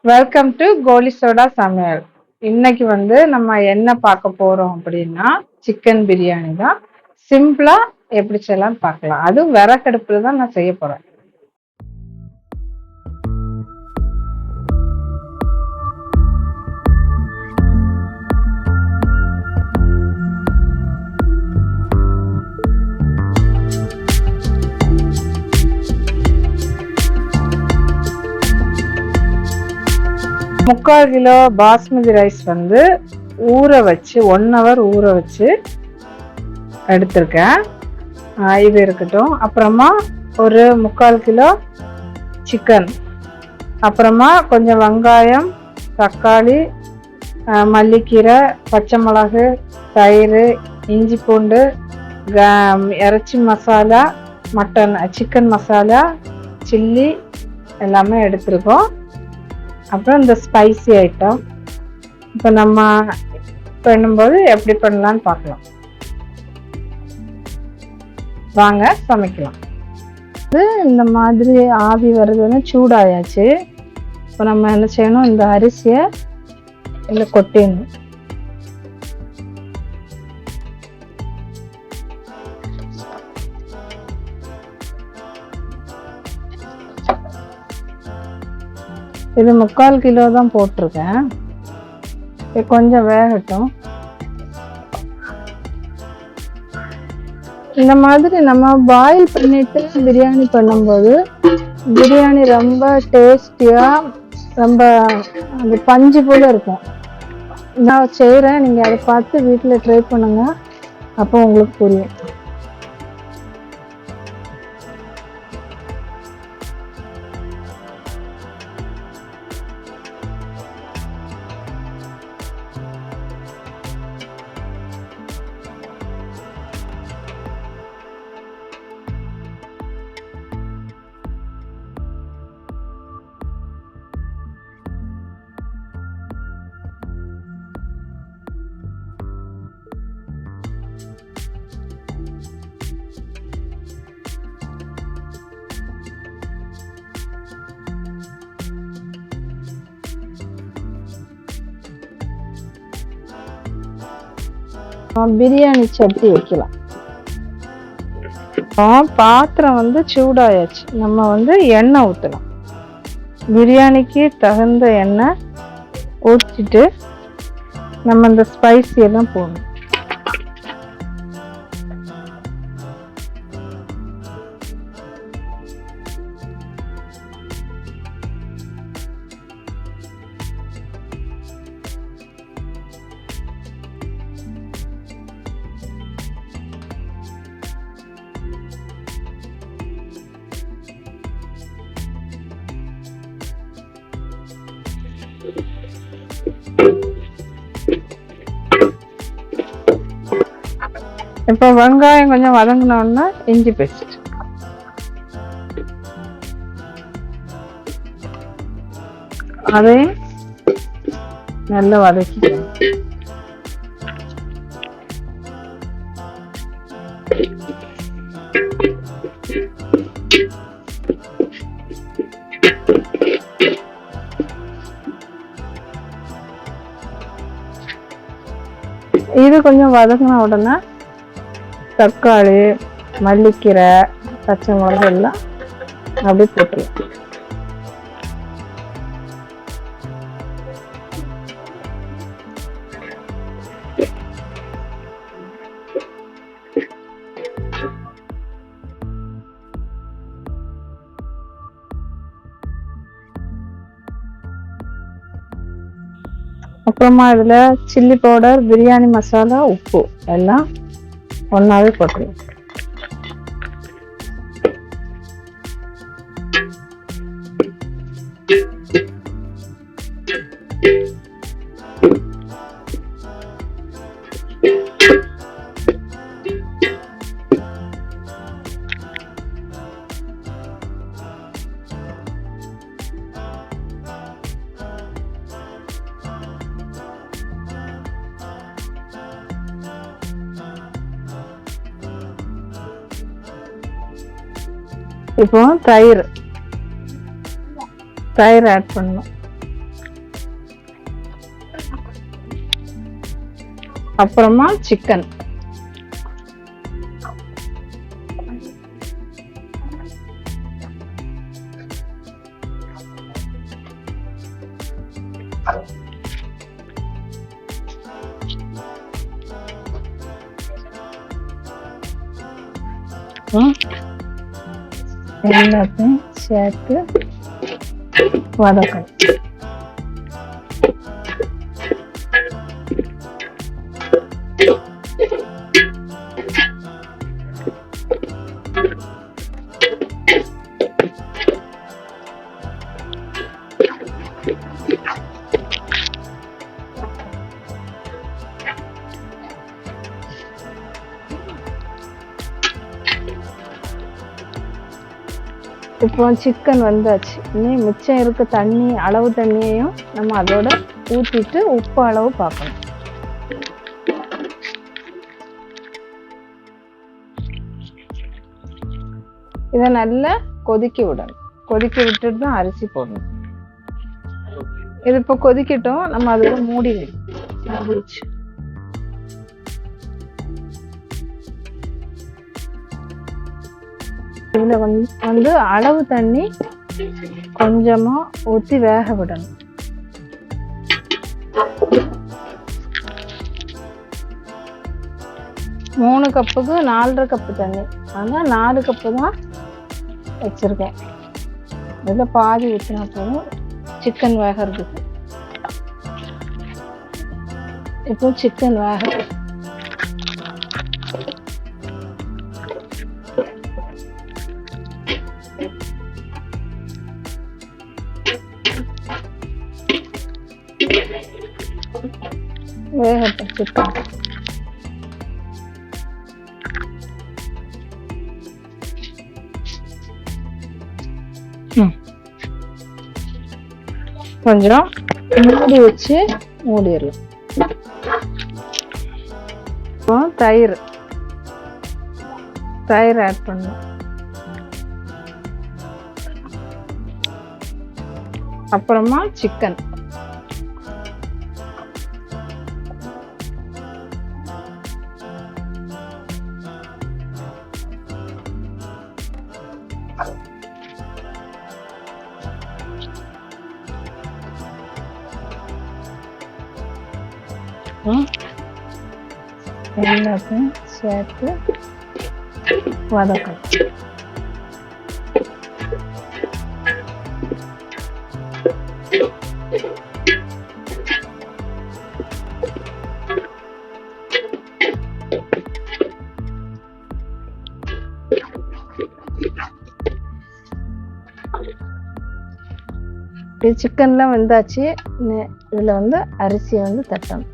Welcome to Kohli soda சமையல். இன்னைக்கு நம்ம என்ன பார்க்க போறோம் அப்படின்னா சிக்கன் பிரியாணி தான். சிம்பிளா எப்படி செய்யலாம் பார்க்கலாம். அதுவும் விறகடுப்புல தான் நான் செய்ய போறேன். முக்கால் கிலோ பாஸ்மதி ரைஸ் ஊற வச்சு 1 hour ஊற வச்சு எடுத்திருக்கேன். இது இருக்கட்டும். அப்புறமா ஒரு 3/4 கிலோ சிக்கன், அப்புறமா கொஞ்சம் வெங்காயம், தக்காளி, மல்லிக்கீரை, பச்சை மிளகு, தயிர், இஞ்சி பூண்டு, இறைச்சி masala, mutton chicken masala, chilli எல்லாமே எடுத்திருக்கோம். அப்புறம் இந்த ஸ்பைசி ஐட்டம் இப்போ நம்ம பண்ணும்போது எப்படி பண்ணலான்னு பார்க்கலாம். வாங்க சமைக்கலாம். இந்த மாதிரி ஆவி வருதுன்னு சூடாயாச்சு. இப்போ நம்ம என்ன செய்யணும், இந்த அரிசியை இதில் கொட்டிடணும். இது 3/4 கிலோ தான் போட்டிருக்கேன். இது கொஞ்சம் வேகட்டும். இந்த மாதிரி நம்ம பாயில் பண்ணிட்டு பிரியாணி பண்ணும்போது பிரியாணி ரொம்ப டேஸ்டியா, ரொம்ப அந்த பஞ்சு போல இருக்கும். நான் செய்கிறேன், நீங்கள் அதை பார்த்து வீட்டில் ட்ரை பண்ணுங்க, அப்போ உங்களுக்கு புரியும். பிரியாணி சட்டி வைக்கலாம். பாத்திரம் சூடாயாச்சு. நம்ம எண்ணெய் ஊற்றலாம். பிரியாணிக்கு தகுந்த எண்ணெய் ஊற்றிட்டு நம்ம இந்த ஸ்பைசி எல்லாம் போடணும். இப்போ வெங்காயம் கொஞ்சம் வதங்கினோன்னா இஞ்சி பேஸ்ட், அதையும் நல்லா வதக்கிக்கணும். இது கொஞ்சம் வதங்கின உடனே தக்காளி, மல்லிக்கீரை, பச்சை மிளகு எல்லாம் அப்படி போட்டுக்கலாம். அப்புறமா இதில் சில்லி பவுடர், பிரியாணி மசாலா, உப்பு எல்லாம் ஒன்றாவே போட்டுருவோம். இப்போ தயிர் ஆட் பண்ணணும். அப்புறமா சிக்கன். எல்லாத்தையும் சேர்த்து வதக்கணும். இப்போ சிக்கன் வந்தாச்சு. இனி மிச்சம் இருக்க தண்ணி, அளவு தண்ணியையும் நம்ம அதோட ஊற்றிட்டு உப்பு அளவு பார்க்கணும். இதை நல்லா கொதிக்க விடணும். கொதிக்க விட்டுட்டு தான் அரிசி போடணும். இது இப்போ கொதிக்கட்டும், நம்ம அதோட மூடி வைச்சு. இதுல வந்து அளவு தண்ணி கொஞ்சமா ஊற்றி வேக விடணும். மூணு கப்புக்கு 4.5 கப்பு தண்ணி. ஆனால் 4 கப்பு தான் வச்சிருக்கேன். இதில் பாதி ஊற்றினா போதும் சிக்கன் வேகிறதுக்கு. இப்போ சிக்கன் வேகட்டும். வேகட்டும் சிக்கன். கொஞ்சம் மூடி வச்சு மூடிடலாம். தயிர் ஆட் பண்ணணும். அப்புறமா சிக்கன். எல்லாத்தையும் சேர்த்து வதக்கணும். சிக்கன்லாம் வெந்தாச்சு. இதுல வந்து அரிசியை வந்து தட்டணும்.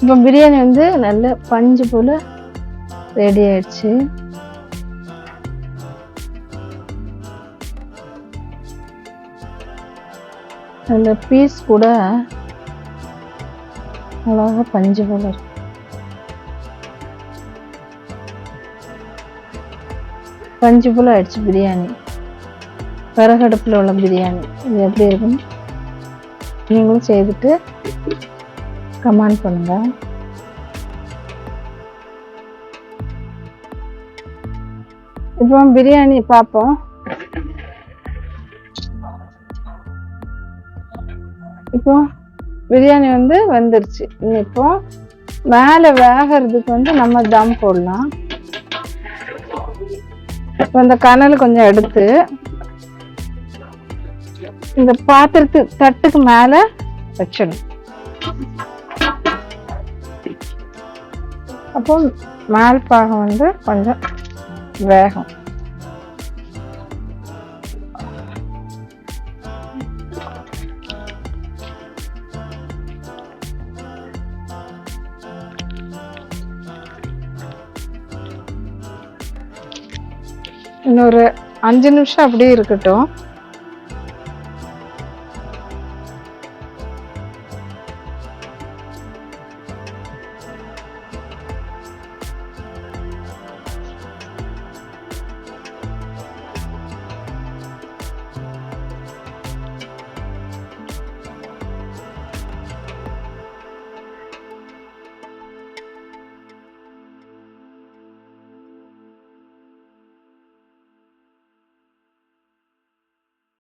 இப்போ பிரியாணி வந்து நல்ல பஞ்சு போல ரெடி ஆயிடுச்சு. அந்த பீஸ் கூட அழகா பஞ்சு போல இருக்கு. பஞ்சு போல ஆயிடுச்சு பிரியாணி. விறகடுப்புல உள்ள பிரியாணி. இது எப்படி இருக்குன்னு நீங்களும் செய்துட்டு கமெண்ட் பண்ணுங்க. இப்போ பிரியாணி பார்ப்போம். இப்போ பிரியாணி வந்து வெந்துருச்சு. இப்போ மேலே வேகிறதுக்கு நம்ம தம் போடலாம். இப்போ இந்த கனல் கொஞ்சம் எடுத்து இந்த தட்டுக்கு மேலே வச்சிடணும். அப்போ மேல் பாகம் கொஞ்சம் வேகும். இன்னொரு 5 நிமிஷம் அப்படியே இருக்கட்டும்.